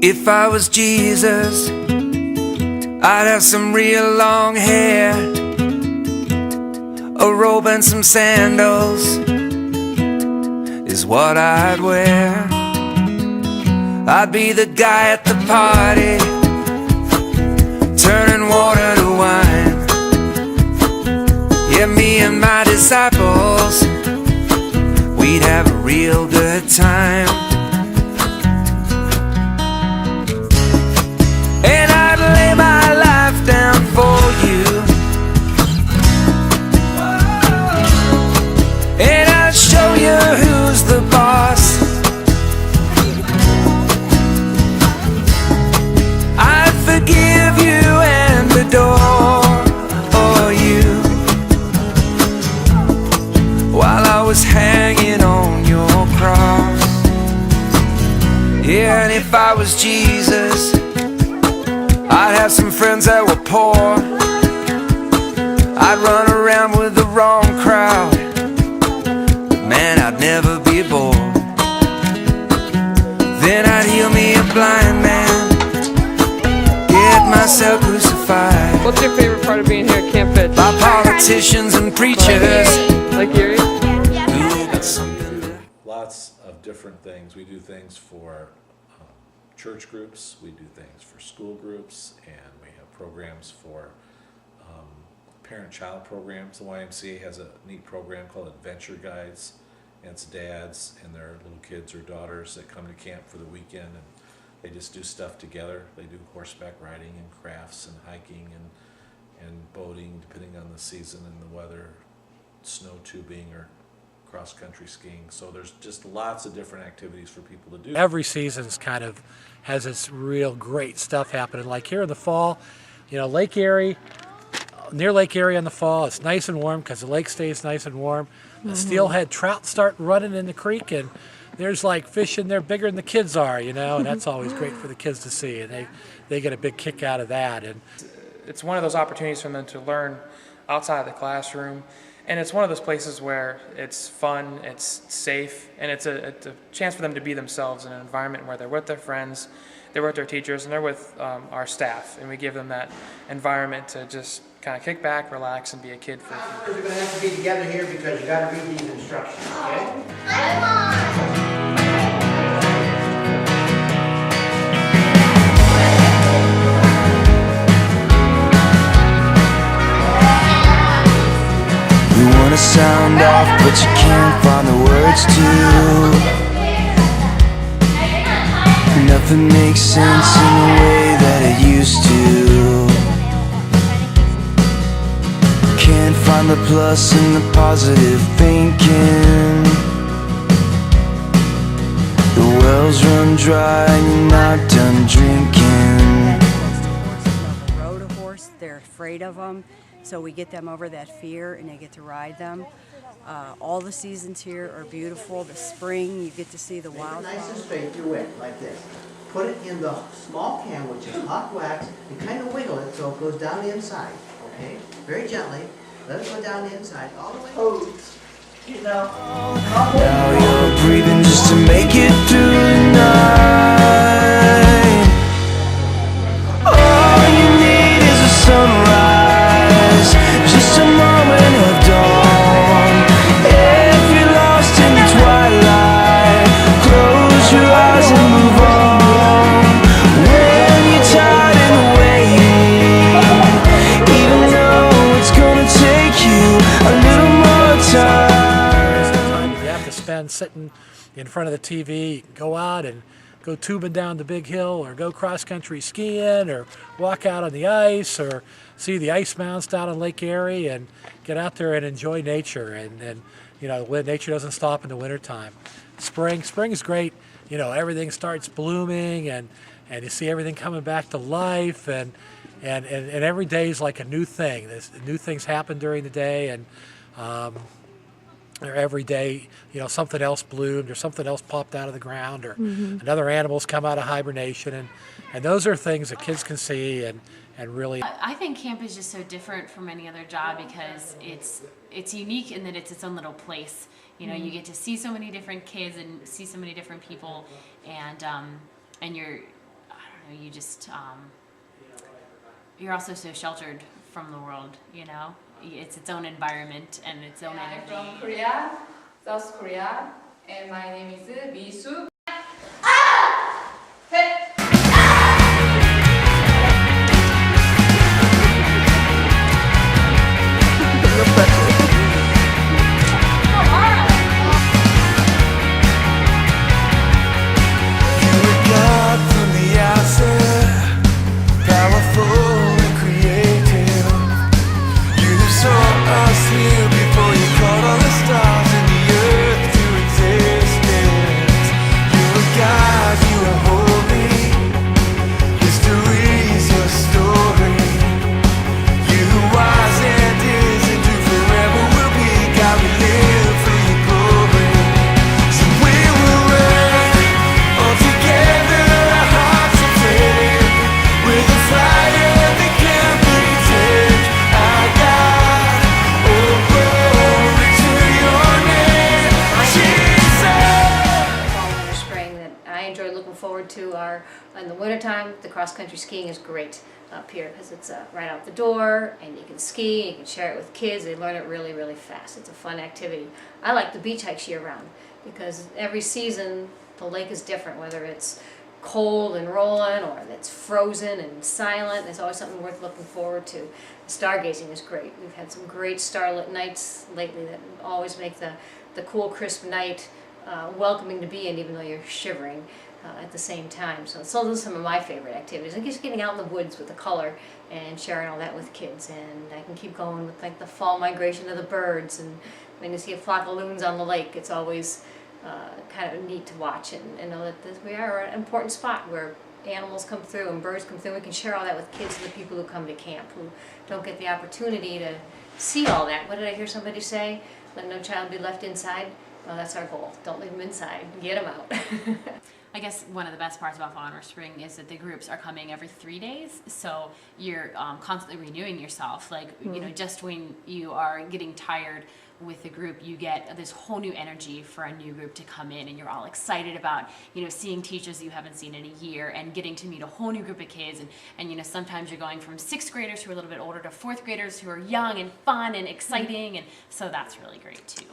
If I was Jesus, I'd have some real long hair, a robe and some sandals is what I'd wear. I'd be the guy at the party, turning water to wine. Yeah, me and my disciples, we'd have a real good time. And I'd lay my life down for you, and I'd show you who's the boss. I'd forgive you and adore you while I was hanging on your cross. Yeah, and if I was Jesus, I'd have some friends that were poor. I'd run around with the wrong crowd, but man, I'd never be bored. Then I'd heal me a blind man, get myself crucified. What's your favorite part of being here at Camp Fitch? By politicians and preachers. Like Erie? Lots of different things. We do things for church groups, we do things for school groups, and we have programs for parent-child programs. The YMCA has a neat program called Adventure Guides, and it's dads and their little kids or daughters that come to camp for the weekend, and they just do stuff together. They do horseback riding and crafts and hiking and boating, depending on the season and the weather, snow tubing or cross-country skiing. So there's just lots of different activities for people to do. Every season's kind of has this real great stuff happening. Like here in the fall, you know, Lake Erie, near Lake Erie in the fall, it's nice and warm because the lake stays nice and warm. The steelhead trout start running in the creek, and there's like fish in there bigger than the kids are, you know, and that's always great for the kids to see, and they get a big kick out of that. And it's one of those opportunities for them to learn outside of the classroom. And it's one of those places where it's fun, it's safe, and it's a chance for them to be themselves in an environment where they're with their friends, they're with their teachers, and they're with our staff. And we give them that environment to just kind of kick back, relax, and be a kid for a few. We're going to have to be together here because you got to read these instructions, okay? Sound off, but you can't find the words to. Nothing makes sense in the way that it used to. Can't find the plus in the positive thinking. The wells run dry and you're not done drinking. Never rode a horse, they're afraid of them. So we get them over that fear and they get to ride them. All the seasons here are beautiful. The spring, you get to see the wildflowers. Nice and straight, your wick, like this. Put it in the small can, which is hot wax, and kind of wiggle it so it goes down the inside, okay? Very gently. Let it go down the inside, all the way. Oh, you know. Now you're breathing just to make it through the night. All you need is a sunrise, just a moment of dawn. If you're lost in the twilight, close your eyes and move on. When you're tired and waiting, even though it's gonna take you a little more time. You have to spend sitting in front of the TV. You can go out and go tubing down the big hill, or go cross-country skiing, or walk out on the ice, or see the ice mounts down on Lake Erie, and get out there and enjoy nature. And you know, nature doesn't stop in the wintertime. Spring is great. You know, everything starts blooming, and you see everything coming back to life, and every day is like a new thing. New things happen during the day, and or every day, you know, something else bloomed or something else popped out of the ground, or another animal's come out of hibernation, and those are things that kids can see and really. I think camp is just so different from any other job because it's unique in that it's its own little place. You know, you get to see so many different kids and see so many different people, and you're know, you just you're also so sheltered from the world. You know, it's its own environment and its own I'm energy. from Korea, South Korea, and my name is Misu. You were God from the outset, powerful and creative. You saw us here before you called all the stars in the earth to existence. You were God, you were holy. History's your story. You who was and is and who forever will be. God, we live for your glory. So we will run all together, our hearts aflame, with a fire that can't be tamed. Our God, oh glory to your name, Jesus. Fall, winter, spring that I enjoy looking forward to are in the wintertime. The cross-country skiing is great up here because it's right out the door and you can ski, you can share it with kids. They learn it really, really fast. It's a fun activity. I like the beach hikes year-round because every season the lake is different, whether it's cold and rolling or it's frozen and silent. There's always something worth looking forward to. Stargazing is great. We've had some great starlit nights lately that always make the cool, crisp night welcoming to be in, even though you're shivering at the same time. So those are some of my favorite activities. And just getting out in the woods with the color and sharing all that with kids. And I can keep going with like the fall migration of the birds, and when you see a flock of loons on the lake, it's always kind of neat to watch and know that we are an important spot where animals come through and birds come through. We can share all that with kids and the people who come to camp who don't get the opportunity to see all that. What did I hear somebody say? Let no child be left inside. Well, that's our goal. Don't leave them inside. Get them out. I guess one of the best parts about fall and spring is that the groups are coming every 3 days, so you're constantly renewing yourself. Like, you know, just when you are getting tired with the group, you get this whole new energy for a new group to come in, and you're all excited about, you know, seeing teachers you haven't seen in a year and getting to meet a whole new group of kids. And you know, sometimes you're going from 6th graders who are a little bit older to 4th graders who are young and fun and exciting, and so that's really great too.